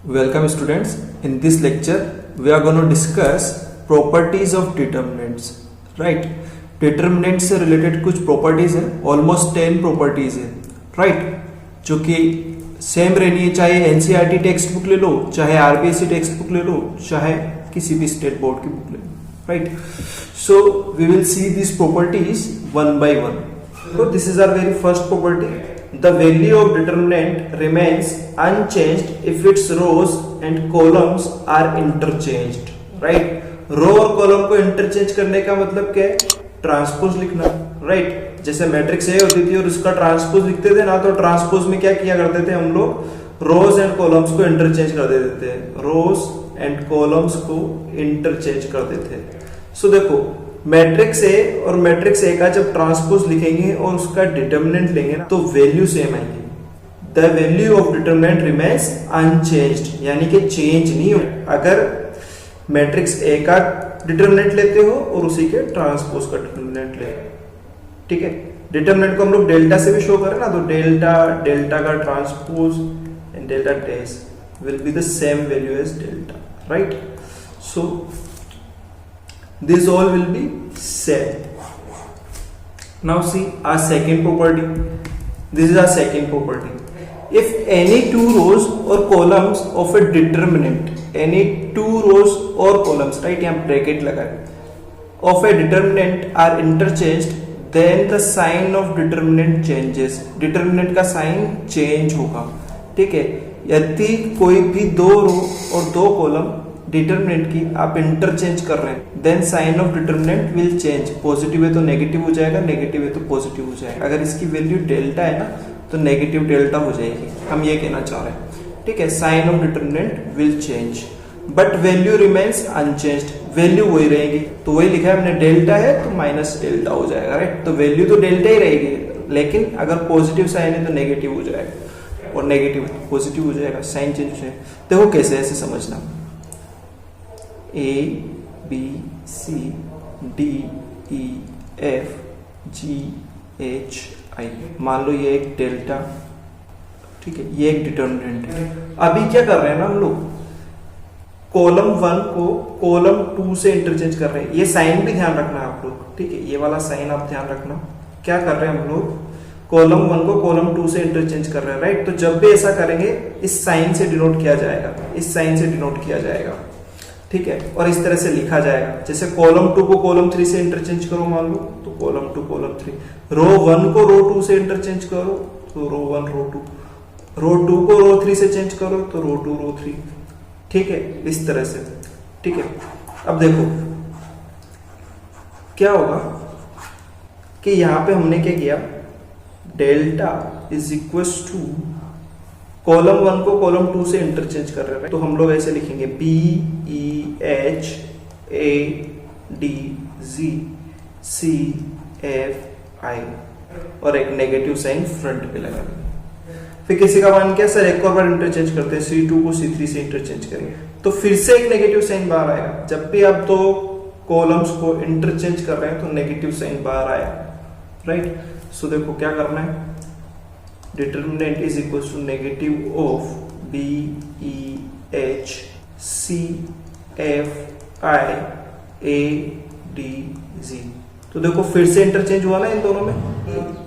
Welcome students. In this lecture we are going to discuss properties of determinants. Right? Determinants से related कुछ properties है, almost 10 properties है. Right? जो कि same रहनी है, चाहे एनसीईआरटी टेक्स्ट बुक ले लो, चाहे आरबीएससी टेक्स्ट बुक ले लो, चाहे किसी भी स्टेट बोर्ड की बुक ले लो. Right? So we will see these properties one by one. So this is our very first property. The value of determinant remains unchanged if its rows and columns are interchanged. Right? रो और column को interchange करने का मतलब क्या है? Transpose लिखना. Right? जैसे matrix A होती थी और उसका ट्रांसपोज लिखते थे ना, तो ट्रांसपोज में क्या किया करते थे हम लोग? रोज एंड कॉलम्स को इंटरचेंज कर देते थे. रोज एंड कॉलम्स को इंटरचेंज कर देते थे. सो देखो, मैट्रिक्स ए और मैट्रिक्स ए का जब ट्रांसपोज लिखेंगे और उसका डिटरमिनेंट लेंगे ना, तो वैल्यू सेम आएगी. The value of determinant remains unchanged, यानी कि चेंज नहीं हो. अगर मैट्रिक्स ए का डिटरमिनेंट लेते हो और उसी के ट्रांसपोज का डिटरमिनेंट ले, ठीक है. डिटरमिनेंट को हम लोग डेल्टा से भी शो करें ना, तो डेल्टा का transpose and delta dash will be the same value as delta. Right? So this all will be same. Now see our second property. This is our second property. If any two rows or columns of a determinant, any two rows or columns, right, यहाँ bracket लगा है, of a determinant are interchanged, then the sign of determinant changes. determinant का sign change होगा. ठीक है. यदि कोई भी दो रो और दो कॉलम डिटरमिनेंट की आप इंटरचेंज कर रहे हैं, then sign of determinant will change. Positive है तो नेगेटिव हो जाएगा, नेगेटिव है तो पॉजिटिव हो जाएगा. अगर इसकी वैल्यू डेल्टा है ना, तो नेगेटिव डेल्टा हो जाएगी. हम ये कहना चाह रहे हैं. ठीक है. Sign of determinant will change but value remains unchanged. Value वही रहेगी. तो वही लिखा है हमने, डेल्टा है तो माइनस डेल्टा हो जाएगा. राइट? तो वैल्यू तो डेल्टा ही रहेगी, लेकिन अगर पॉजिटिव साइन है तो नेगेटिव हो जाएगा, और नेगेटिव पॉजिटिव हो जाएगा. साइन चेंज हो जाएगा. देखो कैसे, ऐसे समझना. A B C D E F G H I, मान लो ये एक डेल्टा, ठीक है, ये एक डिटरमिनेंट है. अभी क्या कर रहे हैं ना हम लोग, कॉलम 1 को कॉलम 2 से इंटरचेंज कर रहे हैं. ये साइन भी ध्यान रखना है आप लोग. ठीक है. ये वाला साइन आप ध्यान रखना. क्या कर रहे हैं हम लोग, कॉलम 1 को कॉलम 2 से इंटरचेंज कर रहे हैं. राइट? तो जब भी ऐसा करेंगे, इस साइन से डिनोट किया जाएगा, इस साइन से डिनोट किया जाएगा. ठीक है. और इस तरह से लिखा जाएगा. जैसे कॉलम 2 को कॉलम 3 से इंटरचेंज करो मान लो, तो कॉलम 2 कॉलम 3. रो 1 को रो 2 से इंटरचेंज करो, तो रो 1 रो 2. रो 2 को रो 3 से चेंज करो, तो रो 2 रो 3. ठीक है. इस तरह से. ठीक है. अब देखो क्या होगा कि यहां पे हमने क्या किया, delta is equal to column 1 को कॉलम 2 से इंटरचेंज कर रहे हैं. तो हम लोग ऐसे लिखेंगे, B E H A D Z C F I, और एक नेगेटिव साइन फ्रंट पे लगा देंगे. फिर किसी का मान क्या, सर एक और बार इंटरचेंज करते हैं, C2 को C3 से इंटरचेंज करेंगे, तो फिर से एक नेगेटिव साइन बाहर आएगा. जब भी आप दो कॉलम्स को इंटरचेंज कर रहे हैं तो नेगेटिव साइन बाहर आया. राइट? सो देखो क्या करना है, determinant is equals to negative of B E H C F I A D Z. तो देखो फिर से इंटरचेंज हुआ ना इन दोनों में.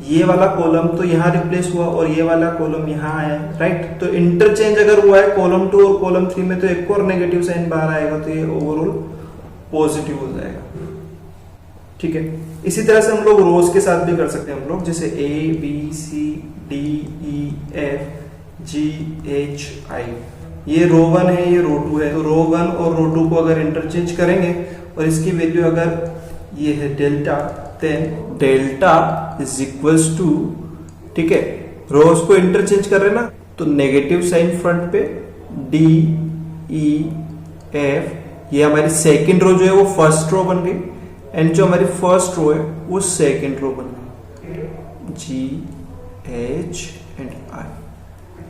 ये वाला कॉलम तो यहाँ रिप्लेस हुआ और ये वाला कॉलम यहाँ आया. राइट? तो इंटरचेंज अगर हुआ है कॉलम 2 और कॉलम 3 में, तो एक और नेगेटिव साइन बाहर आएगा, तो ये ओवरऑल पॉजिटिव हो जाएगा. ठीक है. इसी तरह से हम लोग रोज के साथ भी कर सकते हैं हम लोग, जैसे A B C D E F G H I. ये रो 1 है, ये रो 2 है. तो रो 1 और रो 2 को अगर इंटरचेंज करेंगे और इसकी वैल्यू अगर ये है delta, then delta is equals to, ठीक है, रोज को इंटरचेंज कर रहे ना, तो नेगेटिव साइन फ्रंट पे, D E F, ये हमारी सेकेंड रो जो है वो फर्स्ट रो बन गई, एंड जो हमारी फर्स्ट रो है वो सेकेंड रो बन गई, G H एंड I.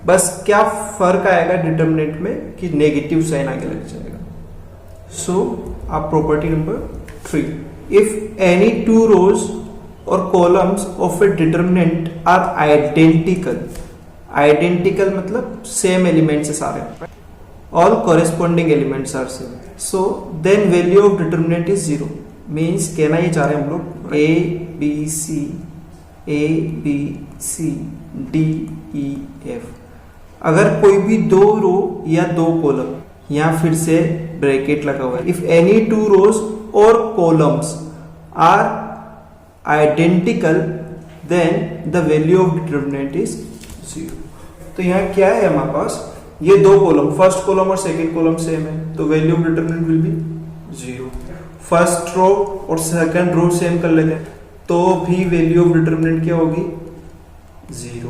बस क्या फर्क आएगा डिटरमिनेंट में कि नेगेटिव साइन आगे लग जाएगा. सो आप property number 3, if any two rows और columns of a determinant are identical. Identical मतलब सेम एलिमेंट से सारे. all corresponding elements are same, so then value of determinant is 0. Means कहना ये चाह रहे हैं हम लोग A B C D E F, अगर कोई भी 2 रो या 2 कॉलम, यहाँ फिर से ब्रैकेट लगा हुआ है, इफ एनी 2 रोज और columns are identical then the value of determinant is 0. तो यहाँ क्या है हमारे पास, ये 2 कॉलम, फर्स्ट कॉलम और सेकंड कॉलम सेम है, तो value of determinant will be 0. First row और सेकंड रो सेम कर लेते हैं तो भी वैल्यू ऑफ डिटर्मिनेंट क्या होगी, 0.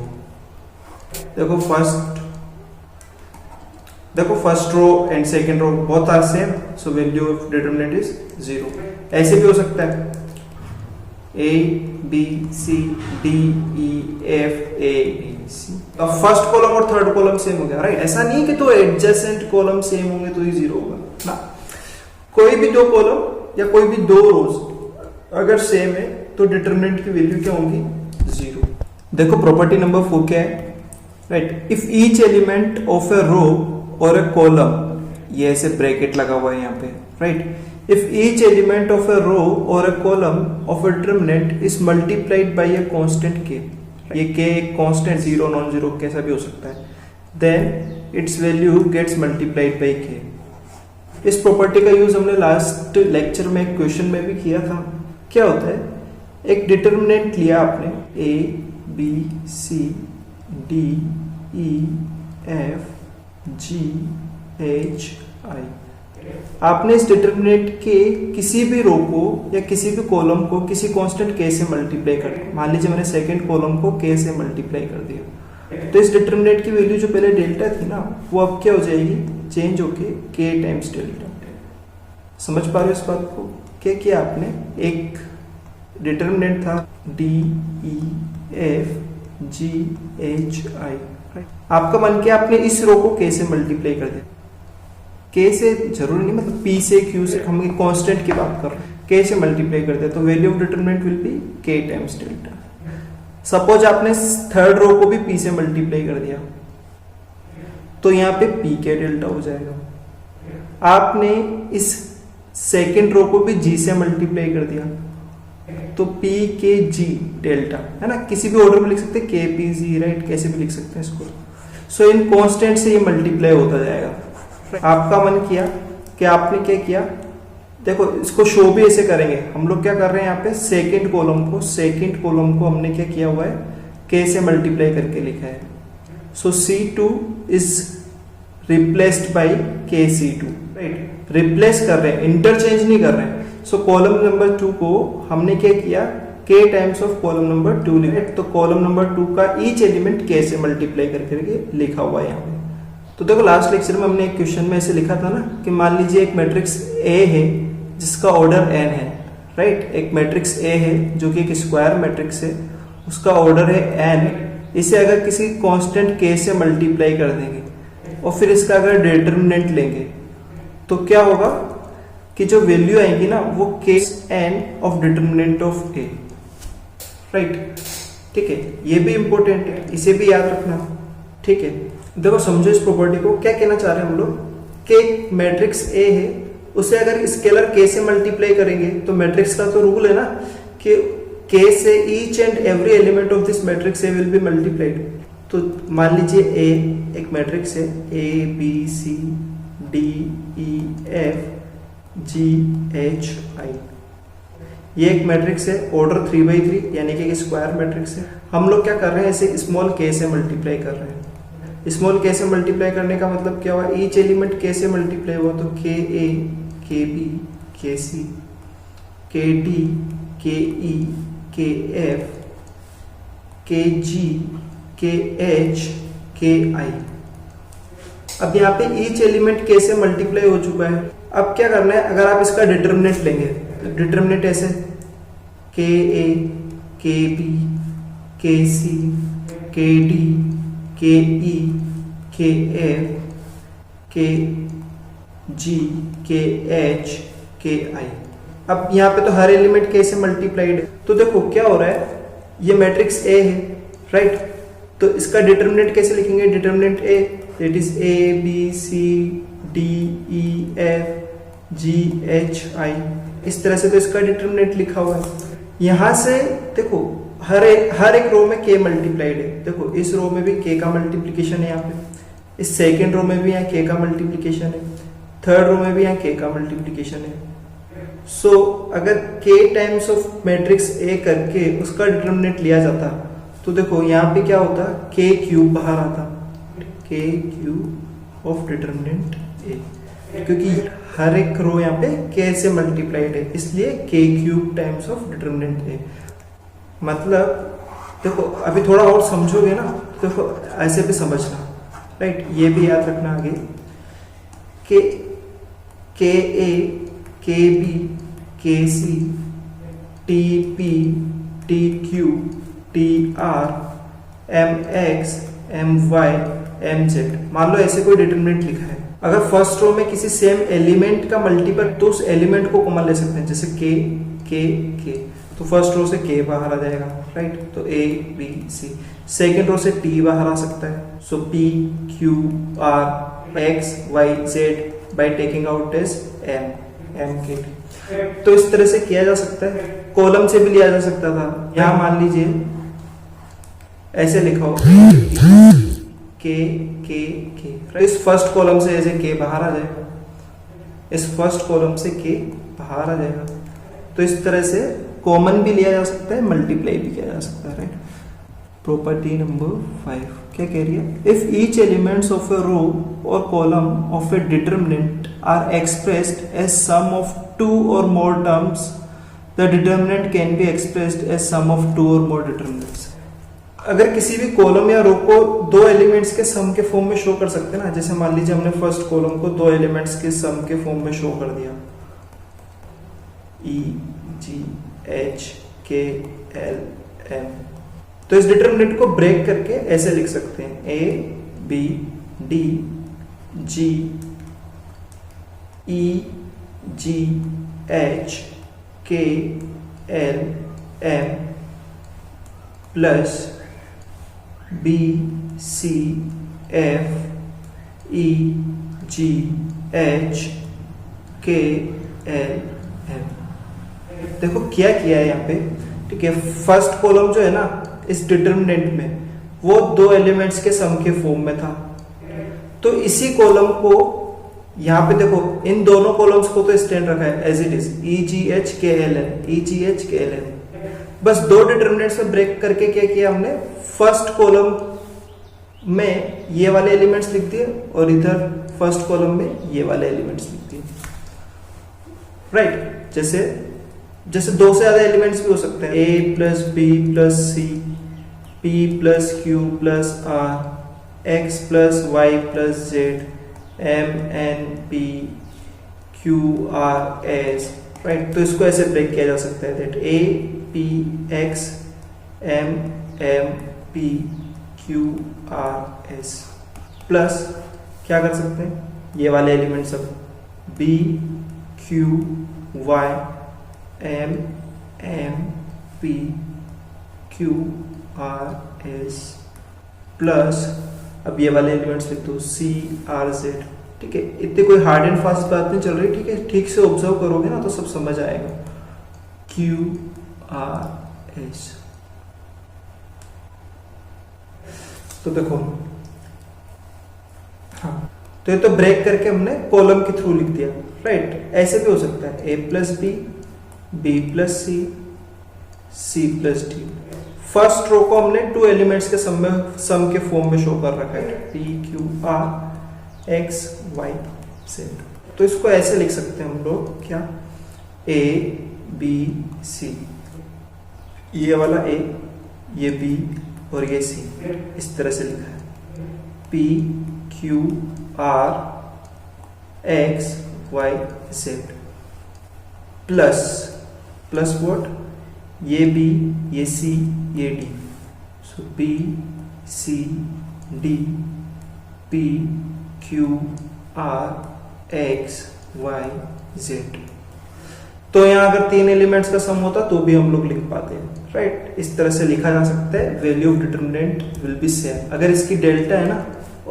देखो first row and second row both are same, so value of determinant is 0. ऐसे भी हो सकता है A B C D E F A B C, तो फर्स्ट कॉलम और थर्ड कॉलम सेम हो गया, राइट. ऐसा नहीं कि तो एडजेसेंट कॉलम सेम होंगे तो ही 0 होगा ना. कोई भी 2 कॉलम या कोई भी 2 रोज अगर सेम है तो डिटरमिनेंट की वैल्यू क्या होगी, 0. देखो प्रॉपर्टी नंबर 4 क्या है, right. If each element of a row or a column, ये ऐसे ब्रैकेट लगा हुआ है यहाँ पे, right. If each element of a row or a column of a determinant is multiplied by a constant k, ये k एक constant, 0 non 0 कैसा भी हो सकता है, then its value gets multiplied by k. इस प्रॉपर्टी का यूज हमने लास्ट लेक्चर में एक क्वेश्चन में भी किया था. क्या होता है, एक डिटरमिनेंट लिया आपने A B C D E F G H I, आपने इस डिटरमिनेंट के किसी भी रो को या किसी भी कॉलम को किसी कांस्टेंट k से मल्टीप्लाई कर दिया. मान लीजिए मैंने सेकंड कॉलम को k से मल्टीप्लाई कर दिया, तो इस डिटरमिनेंट की वैल्यू जो पहले डेल्टा थी ना, वो अब क्या हो जाएगी, चेंज होके k टाइम्स डेल्टा. समझ पा रहे हो इस बात को, क्या किया आपने, एक डिटरमिनेंट था D E F G H I, आपका मन किया आपने इस रो को k से मल्टीप्लाई कर दिया. k से जरूरी नहीं, मतलब p से q से, हम कांस्टेंट की बात कर रहे हैं, k से मल्टीप्लाई कर दिया तो value of determinant will be k times delta. Suppose आपने थर्ड रो को भी p से मल्टीप्लाई कर दिया तो यहाँ पे p के डेल्टा हो जाएगा. आपने इस सेकंड रो को भी g से मल्टीप्लाई कर दिया तो p के g डेल्टा, है ना. किसी भी ऑर्डर में लिख सकते हैं k p g, राइट, कैसे भी लिख सकते हैं इसको. सो इन कांस्टेंट से ये मल्टीप्लाई होता जाएगा. आपका मन किया कि आपने क्या किया, देखो इसको शो भी ऐसे करेंगे हम लोग. क्या कर रहे हैं यहाँ पे, सेकंड कॉलम को हमने क्या किया हुआ है, k से मल्टीप्लाई करके लिखा है. सो C2 is replaced by KC2, right. Replace कर रहे हैं, इंटरचेंज नहीं कर रहे हैं. सो कॉलम नंबर 2 को हमने क्या किया, k times of column number 2 लिखा, तो कॉलम नंबर 2 का ईच एलिमेंट k से मल्टीप्लाई करके लिखा हुआ है यहाँ पे. तो देखो लास्ट लेक्चर में हमने एक क्वेश्चन में ऐसे लिखा था ना कि मान लीजिए एक मैट्रिक्स A है जिसका ऑर्डर n है, राइट. एक मैट्रिक्स A है जो कि एक स्क्वायर मैट्रिक्स है, उसका ऑर्डर है n. इसे अगर किसी कांस्टेंट k से मल्टीप्लाई कर देंगे और फिर इसका अगर डिटरमिनेंट लेंगे तो क्या होगा कि जो वैल्यू आएगी ना वो k n of determinant of A, right. ठीक है, ये भी इंपॉर्टेंट है, इसे भी याद रखना. ठीक है, देखो समझो इस प्रॉपर्टी को. क्या कहना चाह रहे हैं हम लोग कि मैट्रिक्स A है, उसे अगर स्केलर k से मल्टीप्लाई करेंगे तो मैट्रिक्स का तो रूल है ना कि k से each and every element of this matrix A will be multiplied. तो मान लीजिए A एक मैट्रिक्स है, A B C D E F G H I, ये एक मैट्रिक्स है, ऑर्डर 3/3 यानी कि स्क्वायर मैट्रिक्स है. हम लोग क्या कर रहे हैं, इसे स्मॉल k से मल्टीप्लाई कर रहे हैं. स्मॉल k से मल्टीप्लाई करने का मतलब क्या हुआ, ईच एलिमेंट k से मल्टीप्लाई हुआ तो KA KB KC KD KE KF KG KH KI. अब यहाँ पे ईच एलिमेंट k से मल्टीप्लाई हो चुका है. अब क्या करना है, अगर आप इसका डिटरमिनेंट लेंगे तो डिटरमिनेंट ऐसे KA KB KC KD KE KF KG KH KI. अब यहाँ पे तो हर एलिमेंट k से मल्टीप्लाइड है. तो देखो क्या हो रहा है, ये मैट्रिक्स A है, राइट. तो इसका डिटरमिनेंट कैसे लिखेंगे, determinant A, that is A B C DEFGHI, इस तरह से तो इसका डिटरमिनेंट लिखा हुआ है। यहां से देखो हर एक रो में k मल्टीप्लाइड है। देखो इस रो में भी k का मल्टीप्लिकेशन है, यहाँ पे इस सेकेंड रो में भी यहाँ k का मल्टीप्लिकेशन है, थर्ड रो में भी यहाँ k का मल्टीप्लिकेशन है। सो अगर k times of matrix A करके उसका डिटरमिनेंट लिया जाता तो देखो यहाँ पे क्या होता, k क्यूब बाहर आता, k cube of determinant A, क्योंकि हर एक रो यहाँ पे k से मल्टीप्लाइड है, इसलिए k cube times of determinant A। मतलब देखो अभी थोड़ा और समझोगे ना, देखो ऐसे भी समझना, राइट, ये भी याद रखना आगे कि KA, KB, KC, TP, TQ, TR, MX, MY, MZ। मान लो ऐसे कोई डिटरमिनेंट लिखा है, अगर फर्स्ट रो में किसी सेम एलिमेंट का मल्टीपल तो उस एलिमेंट को कॉमन ले सकते हैं, जैसे K, K, K, तो फर्स्ट रो से K बाहर आ जाएगा, राइट, तो A, B, C। Second row से T बाहर आ सकता है, सो P, Q, R, X, Y, Z by taking out as M, M, K। तो इस तरह से किया जा सकता है, कॉलम से भी लिया जा सकता था। यहाँ मान लीजिए ऐसे लिखा हो K, K, K, इस फर्स्ट कॉलम से ऐसे K बाहर आ जाएगा, इस फर्स्ट कॉलम से K बाहर आ जाएगा। तो इस तरह से कॉमन भी लिया जा सकता है, मल्टीप्लाई भी किया जा सकता है, राइट। प्रॉपर्टी नंबर 5 क्या कह रही है, if each elements of a row और column of a determinant are expressed as sum of two or more terms, the determinant can be expressed as sum of two or more determinants. अगर किसी भी column या रो को दो elements के सम के form में शो कर सकते हैं ना, जैसे मान लीजिए हमने फर्स्ट कॉलम को दो एलिमेंट्स के सम के फॉर्म में शो कर दिया, EGHKLM, तो इस डिटरमिनेंट को ब्रेक करके ऐसे लिख सकते हैं ABDGEHKLM प्लस BCFEGHKLM। देखो क्या किया है यहाँ पे, ठीक है, फर्स्ट कॉलम जो है ना इस डिटरमिनेंट में वो दो एलिमेंट्स के सम के फॉर्म में था, तो इसी कॉलम को यहाँ पे देखो इन दोनों कॉलम्स को तो स्टैंड रखा है एज इट इज EGHKLM, बस दो डिटरमिनेंट्स में ब्रेक करके क्या किया हमने, फर्स्ट कॉलम में ये वाले एलिमेंट्स लिख दिए और इधर फर्स्ट कॉलम में ये वाले एलिमेंट्स लिख दिए, राइट। जैसे दो से ज्यादा एलिमेंट्स भी हो सकते हैं, A plus B plus C, P plus Q plus R, X plus Y plus Z, M N P Q R S, right. तो इसको ऐसे ब्रेक किया जा सकता है that A P X M M P Q R S plus क्या कर सकते हैं, ये वाले एलिमेंट सब B Q Y M M P Q R S plus अब ये वाले एलिमेंट्स लिख दो C R Z, ठीक है। इतनी कोई हार्ड एंड फास्ट बात नहीं चल रही, ठीक है, ठीक से ऑब्जर्व करोगे ना तो सब समझ आएगा। Q R S, तो देखो हाँ, तो ये तो ब्रेक करके हमने कॉलम के थ्रू लिख दिया, राइट। ऐसे भी हो सकता है A plus B, B plus C, C plus D। First row को हमने टू एलिमेंट्स के सम के फॉर्म में शो कर रखा है, P Q R X Y Z। तो इसको ऐसे लिख सकते हैं हम लोग, क्या, A B C, ये वाला A, ये B और ये C, इस तरह से लिखा है P Q R X Y Z plus what, ये B, ये C, ये D, सो B C D P Q R X Y Z। तो यहाँ अगर तीन एलिमेंट्स का सम होता तो भी हम लोग लिख पाते हैं, राइट। इस तरह से लिखा जा सकता है, value of determinant will be same. अगर इसकी डेल्टा है ना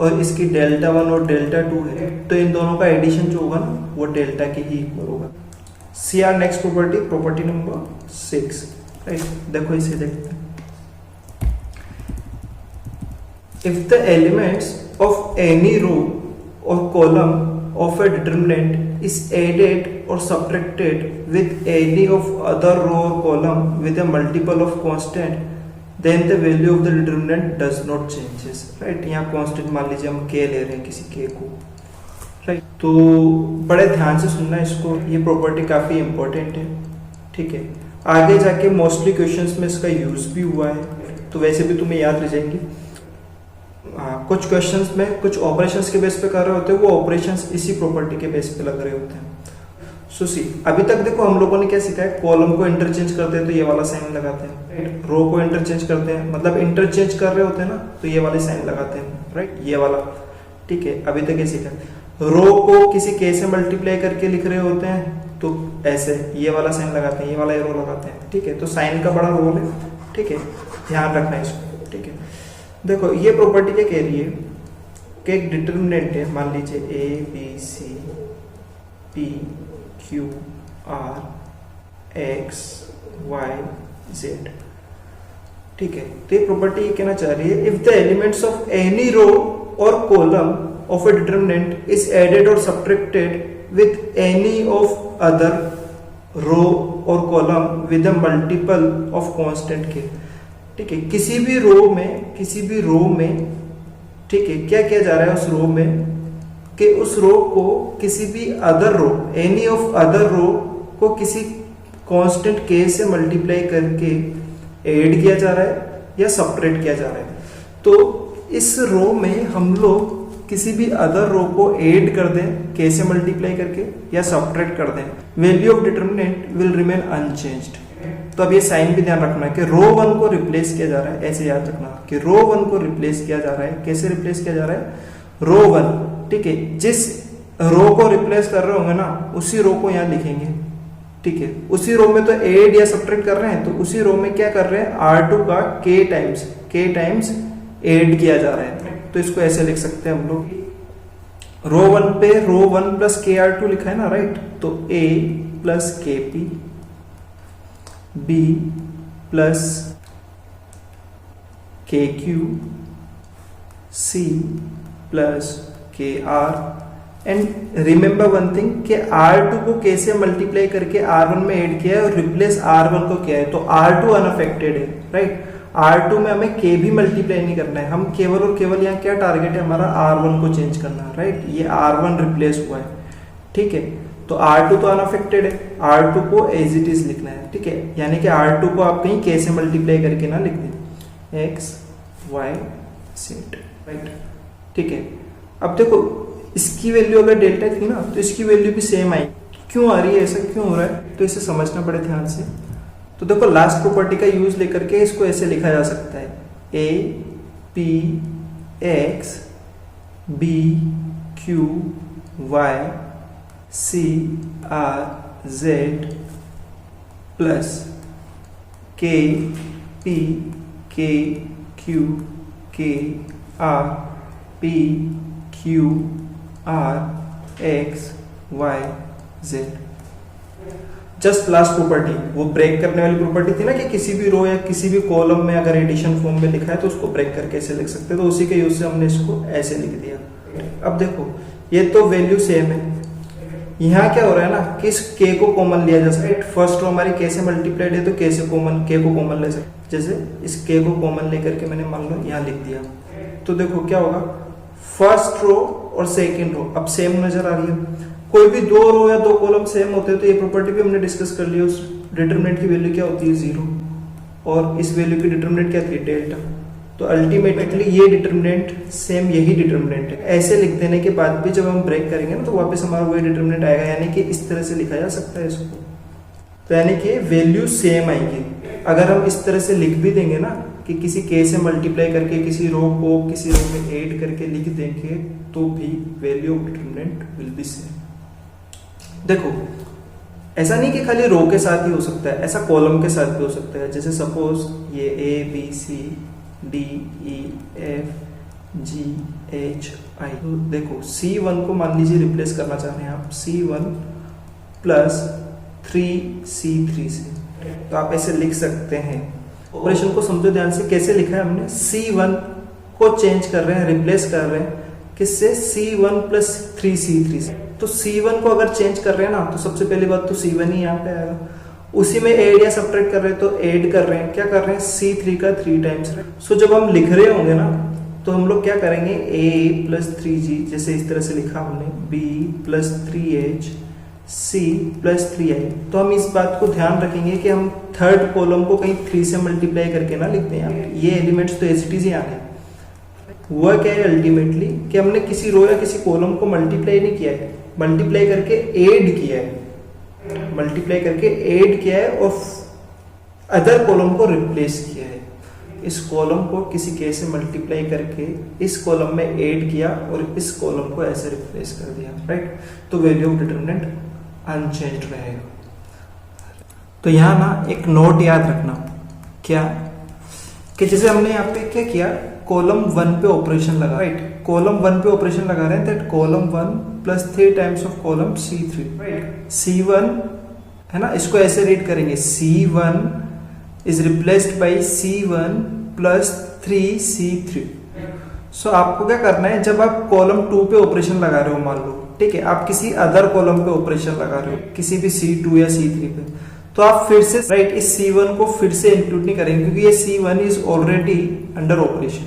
और इसकी डेल्टा 1 और डेल्टा 2 है, तो इन दोनों का एडिशन जो होगा ना वो डेल्टा के ही इक्वल होगा। See our next property, property number 6, right. देखो इसे देखते हैं। If the elements of any row और column of a determinant is added or subtracted with any of other row or column with a multiple of constant, then the value of the determinant does not changes, right। यहाँ constant मान लीजिए हम k ले रहे हैं किसी k को, right। तो बड़े ध्यान से सुनना इसको, ये प्रॉपर्टी काफी इंपॉर्टेंट है, ठीक है। आगे जाके मोस्टली क्वेश्चंस में इसका यूज भी हुआ है, तो वैसे भी तुम्हें याद रह जाएंगे। कुछ क्वेश्चंस में कुछ ऑपरेशंस के बेस पे कर रहे होते हैं, वो ऑपरेशंस इसी प्रॉपर्टी के बेस पे लग रहे होते हैं। सो सी, अभी तक देखो हम लोगों ने क्या सीखा है, कॉलम को इंटरचेंज करते हैं तो ये वाला साइन लगाते हैं, रो को इंटरचेंज करते हैं मतलब इंटरचेंज कर रहे होते हैं ना, तो ये वाले साइन लगाते हैं, राइट, ये वाला, ठीक है। अभी तक ये सीखा। रो को किसी के से मल्टीप्लाई करके लिख रहे होते हैं तो ऐसे ये वाला साइन लगाते हैं, ये वाला एरो लगाते हैं, ठीक है। तो साइन का बड़ा रोल है, ठीक है, ध्यान रखना है इसको, ठीक है। देखो ये प्रॉपर्टी क्या कह रही है कि एक डिटर्मिनेंट है, मान लीजिए A B C P Q R X Y Z, ठीक है। तो ये प्रॉपर्टी ये कहना चाह रही है, if the elements of any row और column of a determinant is added or subtracted with any of other row और column with a multiple of constant k, ठीक है। किसी भी रो में, ठीक है, क्या किया जा रहा है उस रो में कि उस रो को किसी भी other row, any of other row को किसी कांस्टेंट के से मल्टीप्लाई करके ऐड किया जा रहा है या सब्ट्रैक्ट किया जा रहा है। तो इस रो में हम लोग किसी भी अदर रो को ऐड कर दें के से मल्टीप्लाई करके या सब्ट्रैक्ट कर दें, value of determinant will remain unchanged. तो अब ये साइन भी ध्यान रखना है कि रो 1 को रिप्लेस किया जा रहा है, ऐसे याद रखना कि रो 1 को रिप्लेस किया जा रहा है। कैसे रिप्लेस किया जा रहा है, रो 1, ठीक है, जिस रो को रिप्लेस कर रहे होंगे ना उसी रो को यहाँ लिखेंगे, ठीक है। उसी रो में तो ऐड या सब्ट्रैक्ट कर रहे हैं, तो उसी रो में क्या कर रहे हैं, R2 का k टाइम्स ऐड किया जा रहा है, तो इसको ऐसे लिख सकते हैं हम लोग। रो 1 पे रो 1 प्लस KR2 लिखा है ना, राइट, तो A plus KP B plus KQ C plus KR and remember one thing कि R2 को K से मल्टीप्लाई करके R1 में ऐड किया है और रिप्लेस R1 को किया है, तो R2 अनअफेक्टेड है, राइट। R2 में हमें K भी मल्टीप्लाई नहीं करना है, हम केवल और केवल यहाँ क्या टारगेट है हमारा, R1 को चेंज करना है, राइट। ये R1 रिप्लेस हुआ है, ठीक है। तो R2 तो अनअफेक्टेड है, R2 को एज इट इज लिखना है, ठीक है। यानी कि R2 को आप कहीं K से मल्टीप्लाई करके ना लिख दें, X Y Z, राइट, ठीक है। अब देखो इसकी वैल्यू अगर डेल्टा थी ना तो इसकी वैल्यू भी सेम आई, क्यों आ रही है, ऐसा क्यों हो रहा है, तो इसे समझना बड़े ध्यान से। तो देखो लास्ट प्रॉपर्टी का यूज लेकर के इसको ऐसे लिखा जा सकता है, A P X B Q Y C R Z plus K P K Q K R P Q R X Y Z। Just last property, वो ब्रेक करने वाली प्रॉपर्टी थी ना कि किसी भी रो या किसी भी कॉलम में अगर एडिशन फॉर्म में लिखा है तो उसको ब्रेक करके ऐसे लिख सकते हैं, तो उसी के यूज से हमने इसको ऐसे लिख दिया। अब देखो ये तो वैल्यू सेम है, यहाँ क्या हो रहा है ना कि इस k को कॉमन लिया जा सकता है। फर्स्ट रो हमारी k से मल्टीप्लाइड है तो k को कॉमन ले सकते, जैसे इस k को कॉमन लेकर के मैंने मान लो यहाँ लिख दिया, तो देखो क्या होगा, फर्स्ट रो और सेकंड रो अब सेम नजर आ रही है। कोई भी दो रो या दो कॉलम सेम होते हैं तो ये प्रॉपर्टी भी हमने डिस्कस कर लिया, उस डिटरमिनेंट की वैल्यू क्या होती है 0 और इस वैल्यू की डिटरमिनेंट क्या थी डेल्टा, तो अल्टीमेटली ये डिटरमिनेंट सेम यही डिटरमिनेंट है। ऐसे लिख देने के बाद भी जब हम ब्रेक करेंगे ना तो वापस हमारा वही डिटरमिनेंट आएगा, यानी कि इस तरह से लिखा जा सकता है इसको, तो यानी कि वैल्यू सेम आएगी। अगर हम इस तरह से लिख भी देंगे ना कि किसी k से मल्टीप्लाई करके किसी रो को किसी रो में ऐड करके लिख देंगे तो भी value of determinant will be same. देखो ऐसा नहीं कि खाली रो के साथ ही हो सकता है, ऐसा कॉलम के साथ भी हो सकता है। जैसे सपोज ये A B C D E F GHI। तो देखो C1 को मान लीजिए रिप्लेस करना चाह रहे हैं आप C1 प्लस 3C3 से, तो आप ऐसे लिख सकते हैं। ऑपरेशन को समझो ध्यान से, कैसे लिखा है हमने, C1 को चेंज कर रहे हैं, रिप्लेस कर रहे हैं किससे, C1 प्लस 3C3 से। तो C1 को अगर चेंज कर रहे हैं ना, तो सबसे पहली बात तो C1 ही यहाँ पे आएगा, उसी में ऐड या सब्ट्रैक्ट कर रहे हैं तो ऐड कर रहे हैं, क्या कर रहे हैं, C3 का 3 टाइम्स। सो जब हम लिख रहे होंगे ना, तो हम लोग क्या करेंगे, A प्लस 3G, जैसे इस तरह से लिखा हमने, B plus 3H, C plus 3I। तो हम इस बात को ध्यान रखेंगे कि हम थर्ड कॉलम को कहीं 3 से मल्टीप्लाई करके ना लिखते हैं। ये एलिमेंट्स तो एज इट इज ही आने। हुआ क्या है अल्टीमेटली, कि हमने किसी रो या किसी कॉलम को मल्टीप्लाई नहीं किया है, मल्टीप्लाई करके ऐड किया है, मल्टीप्लाई करके ऐड किया है और अदर कॉलम को रिप्लेस किया है। इस कॉलम को किसी के से मल्टीप्लाई करके इस कॉलम में ऐड किया और इस कॉलम को ऐसे रिप्लेस कर दिया, राइट। तो वैल्यू ऑफ डिटरमिनेंट अनचेंज्ड रहेगा। तो यहाँ ना एक नोट याद रखना, क्या कि जैसे हमने यहाँ पे क्या किया, कॉलम 1 पे ऑपरेशन लगा, राइट। कॉलम 1 पे ऑपरेशन लगा रहे हैं, that column 1 plus 3 times of column C3, right. C1 है ना, इसको ऐसे रीड करेंगे, C1 is replaced by C1 plus 3C3। सो आपको क्या करना है, जब आप कॉलम 2 पे ऑपरेशन लगा रहे हो, मान लो, ठीक है, आप किसी अदर कॉलम पे ऑपरेशन लगा रहे हो, किसी भी C2 या C3 पे, तो आप फिर से राइट इस C1 को फिर से इंक्लूड नहीं करेंगे, क्योंकि ये C1 is already under operation.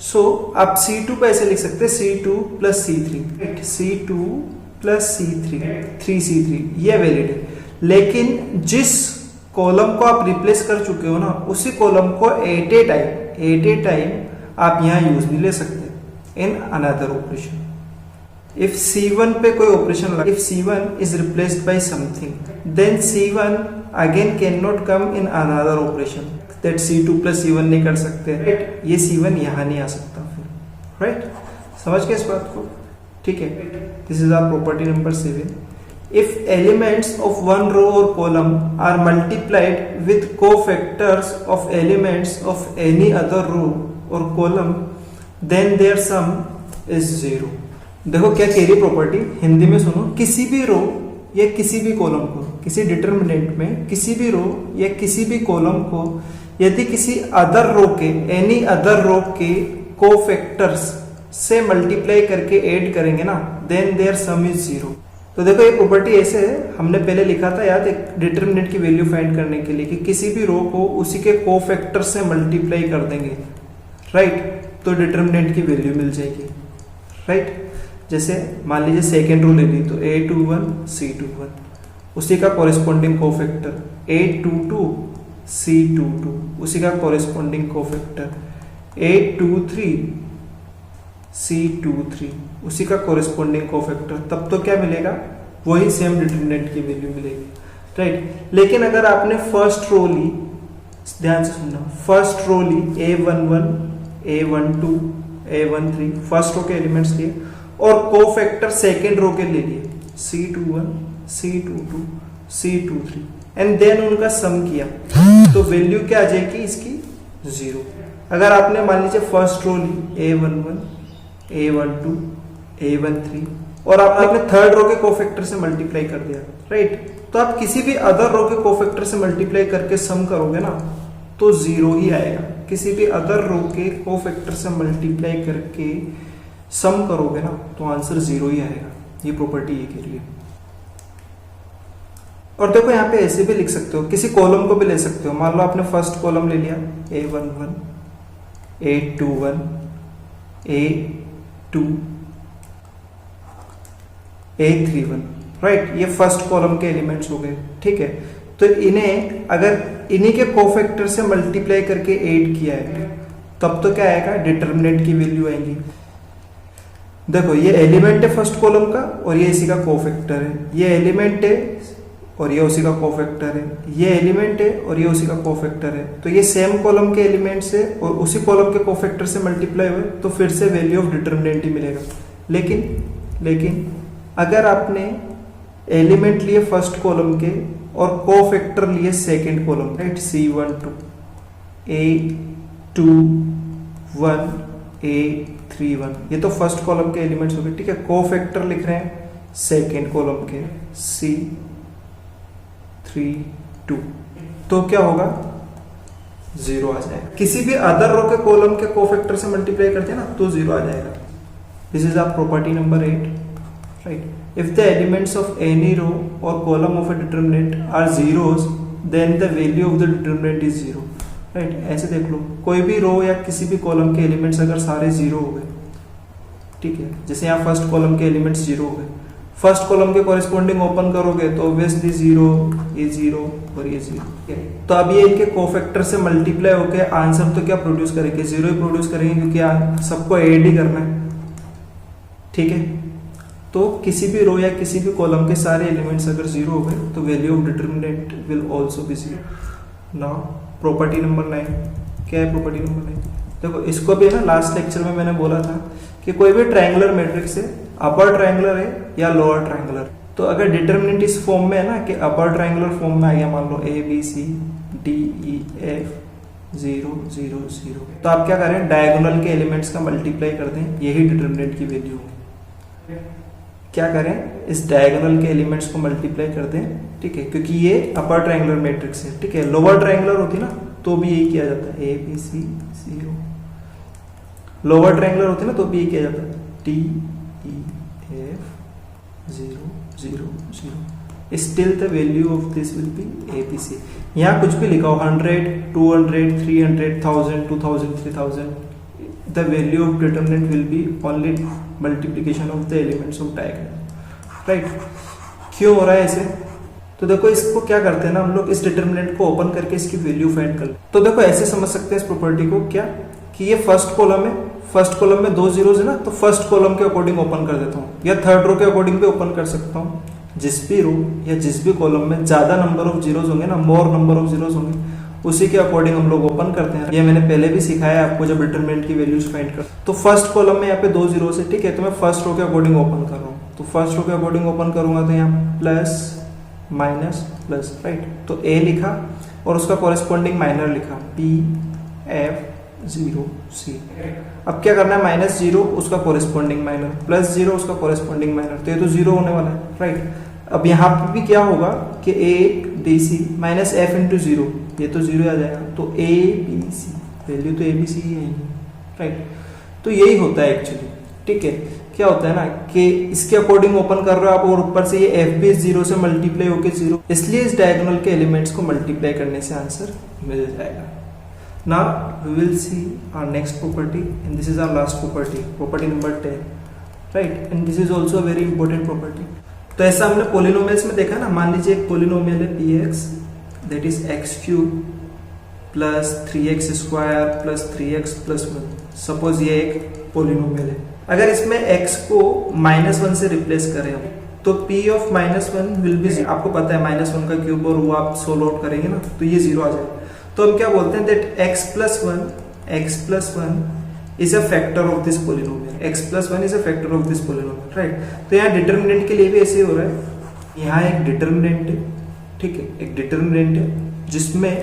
So आप C2 पे ऐसे लिख सकते हैं, C2 plus C3, right, C2 plus C3, 3C3, ये वैलिड है। लेकिन जिस कॉलम को आप रिप्लेस कर चुके हो ना, उसी कॉलम को एट ए टाइम आप यहाँ यूज नहीं ले सकते in another operation. If C1 पे कोई ऑपरेशन लगा, if C1 is replaced by something, then C1 again cannot come in another operation, that C2 plus C1 नहीं कर सकते, right? ये C1 यहाँ नहीं आ सकता फिर, right? समझ गए इस बात को, ठीक है। This is our property number 7। If elements of one row or column are multiplied with cofactors of elements of any other row or column, then their sum is 0। देखो क्या कह रही प्रॉपर्टी, हिंदी में सुनो, किसी भी रो या किसी भी कॉलम को, किसी डिटरमिनेंट में किसी भी रो या किसी भी कॉलम को यदि किसी अदर रो के, एनी अदर रो के कोफैक्टर्स से मल्टीप्लाई करके ऐड करेंगे ना, देन देयर सम इज 0। तो देखो ये प्रॉपर्टी ऐसे है, हमने पहले लिखा था याद, एक डिटरमिनेंट की वैल्यू फाइंड करने के लिए कि किसी भी रो को उसी के कोफैक्टर से मल्टीप्लाई कर देंगे, राइट, तो डिटरमिनेंट की वैल्यू मिल जाएगी, राइट। जैसे मान लीजिए सेकेंड रो ले ली, तो A21 C21, उसी का कॉरेस्पॉन्डिंग कोफैक्टर A22 C22, उसी का कॉरेस्पॉन्डिंग कोफैक्टर A23 C23, उसी का कॉरेस्पॉन्डिंग कोफैक्टर, तब तो क्या मिलेगा, वही सेम डिटरमिनेंट की वैल्यू मिलेगी, राइट। लेकिन अगर आपने फर्स्ट रो ली, ध्यान से सुनना, फर्स्ट रो ली A11 A12 A13, first row के एलिमेंट्स लिए, और कोफैक्टर सेकेंड रो के ले लिए C21 C22 C23, and then उनका सम किया, तो वैल्यू क्या आ जाएगी इसकी, 0। अगर आपने मान लीजिए फर्स्ट रो ली A11 A12 A13 और आपने अपने थर्ड रो के कोफैक्टर से मल्टीप्लाई कर दिया, राइट, तो आप किसी भी अदर रो के कोफैक्टर से मल्टीप्लाई करके सम करोगे ना, तो 0 ही आएगा। किसी भी अदर रो के कोफैक्टर से मल्टीप्लाई करके सम करोगे ना, तो आंसर 0 ही आएगा। ये प्रॉपर्टी ये के लिए। और देखो यहाँ पे ऐसे भी लिख सकते हो, किसी कॉलम को भी ले सकते हो। मान लो आपने फर्स्ट कॉलम ले लिया A11 A21 A2 A31, right, ये फर्स्ट कॉलम के एलिमेंट्स हो गए, ठीक है। तो इन्हें अगर इन्हीं के कोफैक्टर से मल्टीप्लाई करके ऐड किया है, तब तो क्या आएगा, डिटरमिनेंट की वैल्यू आएगी। देखो ये एलिमेंट है फर्स्ट कॉलम का और ये इसी का कोफैक्टर है, ये एलिमेंट है और ये उसी का कोफैक्टर है, ये एलिमेंट है और ये उसी का कोफैक्टर है। तो ये सेम कॉलम के एलिमेंट्स है और उसी कॉलम के कोफैक्टर से मल्टीप्लाई हुए, तो फिर से वैल्यू ऑफ डिटरमिनेंट ही मिलेगा। लेकिन अगर आपने एलिमेंट लिए फर्स्ट कॉलम के और कोफैक्टर लिए second column, right, C12 A21 A31, ये तो फर्स्ट कॉलम के एलिमेंट्स हो गए, ठीक है। कोफैक्टर लिख रहे हैं सेकेंड कॉलम के C32, तो क्या होगा 0 आ जाएगा। किसी भी अदर रो के कॉलम के कोफैक्टर से मल्टीप्लाई करते हैं ना तो 0 आ जाएगा। This is our property number 8, right. If the elements of any row और column of a determinant are zeros then the value of the determinant is 0, right. ऐसे देख लो, कोई भी रो या किसी भी कॉलम के एलिमेंट्स अगर सारे 0 हो गए, ठीक है, जैसे यहाँ फर्स्ट कॉलम के एलिमेंट्स 0 हो गए, फर्स्ट कॉलम के कॉरेस्पॉन्डिंग ओपन करोगे तो ऑब्वियसली 0, ये 0 और ये 0, तो अब ये इनके कोफैक्टर से मल्टीप्लाई होके आंसर तो क्या प्रोड्यूस करेंगे, 0 ही प्रोड्यूस करेंगे, क्योंकि सबको ऐड ही करना है, ठीक है। तो किसी भी रो या किसी भी कॉलम के सारे एलिमेंट्स अगर 0 हो गए तो value of determinant will also be 0। Now property number 9, क्या है प्रॉपर्टी नंबर 9? देखो इसको भी ना लास्ट लेक्चर में मैंने बोला था कि कोई भी ट्रायंगुलर मैट्रिक्स है, अपर ट्रायंगुलर है या लोअर ट्रायंगुलर, तो अगर डिटरमिनेंट इस फॉर्म में है ना कि अपर ट्रायंगुलर फॉर्म में आ गया, मान लो ABCDEF 0 0 0, तो आप क्या करें, डायगोनल के एलिमेंट्स का मल्टीप्लाई कर दें, यही डिटरमिनेंट की वैल्यू होगी। क्या करें, इस डायगोनल के एलिमेंट्स को मल्टीप्लाई कर दें, ठीक है, क्योंकि ये अपर ट्रायंगुलर मैट्रिक्स है, ठीक है। लोअर ट्रायंगुलर होती ना तो भी यही किया जाता है, ABC 0, लोअर ट्रायंगुलर होती ना तो भी यही किया जाता है, DEF 0 0 0, still the value of this will be ABC। यहाँ कुछ भी लिखा हो, 100 200 300 1000 2000 3000, the value of determinant will be only multiplication of the elements of diagonal, right। क्यों हो रहा है ऐसे? तो देखो इसको क्या करते हैं ना हम लोग, इस डिटरमिनेंट को ओपन करके इसकी वैल्यू फाइंड कर, तो देखो ऐसे समझ सकते हैं इस प्रॉपर्टी को, क्या कि ये फर्स्ट कॉलम है, फर्स्ट कॉलम में 2 जीरोस है ना, तो फर्स्ट कॉलम के अकॉर्डिंग ओपन कर देता हूँ, या थर्ड रो के अकॉर्डिंग भी ओपन कर सकता हूँ। जिस भी रो या जिस भी कॉलम में ज्यादा नंबर ऑफ जीरोस होंगे ना, मोर नंबर ऑफ जीरोस होंगे, उसी के अकॉर्डिंग हम लोग ओपन करते हैं। ये मैंने पहले भी सिखाया है आपको जब डिटरमिनेंट की वैल्यूज फाइंड कर। तो फर्स्ट कॉलम में यहाँ पे 2 जीरोस है, ठीक है, तो मैं फर्स्ट रो के अकॉर्डिंग ओपन कर रहा हूँ, तो फर्स्ट रो के अकॉर्डिंग ओपन करूंगा तो यहाँ प्लस माइनस प्लस, राइट। तो A लिखा और उसका कॉरेस्पॉन्डिंग माइनर लिखा PF0C। अब क्या करना है, -0 उसका कॉरेस्पॉन्डिंग माइनर, +0 उसका कॉरेस्पॉन्डिंग माइनर, तो ये तो 0 होने वाला है, राइट। अब यहाँ पे भी क्या होगा कि ADC -F × 0, ये तो 0 आ जाएगा, तो ABC वैल्यू तो ABC ही है, राइट। तो यही होता है एक्चुअली, ठीक है। क्या होता है ना कि इसके अकॉर्डिंग ओपन कर रहे हो आप और ऊपर से ये F भी 0 से मल्टीप्लाई होके 0, इसलिए इस डायगोनल के एलिमेंट्स को मल्टीप्लाई करने से आंसर मिल जाएगा। Now we will see our next property, and this is our last property, property number 10, right? And this is also a very important property. तो ऐसा हमने पोलिनोमियल्स में देखा ना, मान लीजिए एक पोलिनोमियल है Px that is x³ plus 3x² plus 3x plus 1। Suppose ये एक पोलिनोमियल है, अगर इसमें x को -1 से रिप्लेस करें हम, तो P of -1 विल बी 0। आपको पता है -1 का क्यूब और वो आप सोल्व आउट करेंगे ना तो ये 0 आ जाएगा। तो हम क्या बोलते हैं that x plus 1 is a factor of this polynomial, x plus 1 is a factor of this polynomial, right। तो यहाँ डिटरमिनेंट के लिए भी ऐसे हो रहा है, यहाँ एक डिटरमिनेंट है, ठीक है, एक डिटरमिनेंट है जिसमें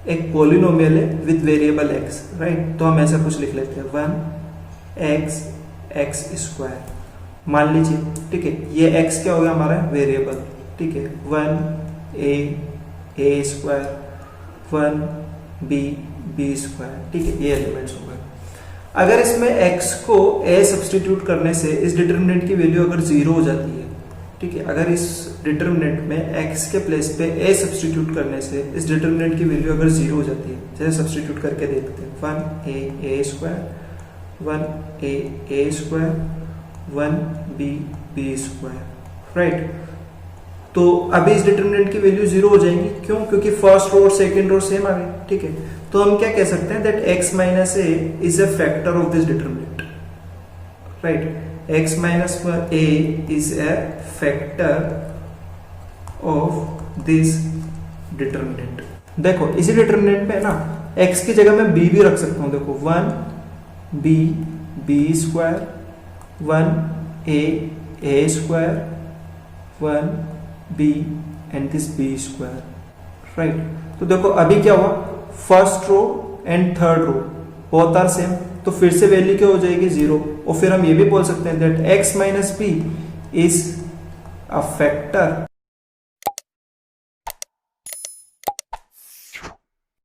एक पोलिनोमियल है विद वेरिएबल x, राइट। तो हम ऐसा कुछ लिख लेते हैं 1x² मान लीजिए, ठीक है। ये x क्या हो गया हमारा वेरिएबल, ठीक है, 1a² 1b² ठीक है, ये एलिमेंट्स हो गए। अगर इसमें x को a सब्सटीट्यूट करने से इस डिटरमिनेंट की वैल्यू अगर 0 हो जाती है, ठीक है, अगर इस डिटरमिनेंट में x के प्लेस पे a सब्सटीट्यूट करने से इस डिटरमिनेंट की वैल्यू अगर 0 हो जाती है, जैसे सब्सटीट्यूट करके देखते हैं 1a² 1a² 1b² राइट। तो अभी इस डिटरमिनेंट की वैल्यू 0 हो जाएंगी, क्यों? क्योंकि फर्स्ट रो और सेकंड रो सेम आ गई, ठीक है। तो हम क्या कह सकते हैं that x minus a is a factor of this determinant, right. x minus a is a factor of this determinant. देखो इसी डिटरमिनेंट में ना x की जगह मैं b भी रख सकता हूं, देखो 1b b² 1a² 1b and this b², right. तो देखो अभी क्या हुआ, first row and third row both are same, तो फिर से वैल्यू क्या हो जाएगी 0। और फिर हम ये भी बोल सकते हैं that x minus B is a factor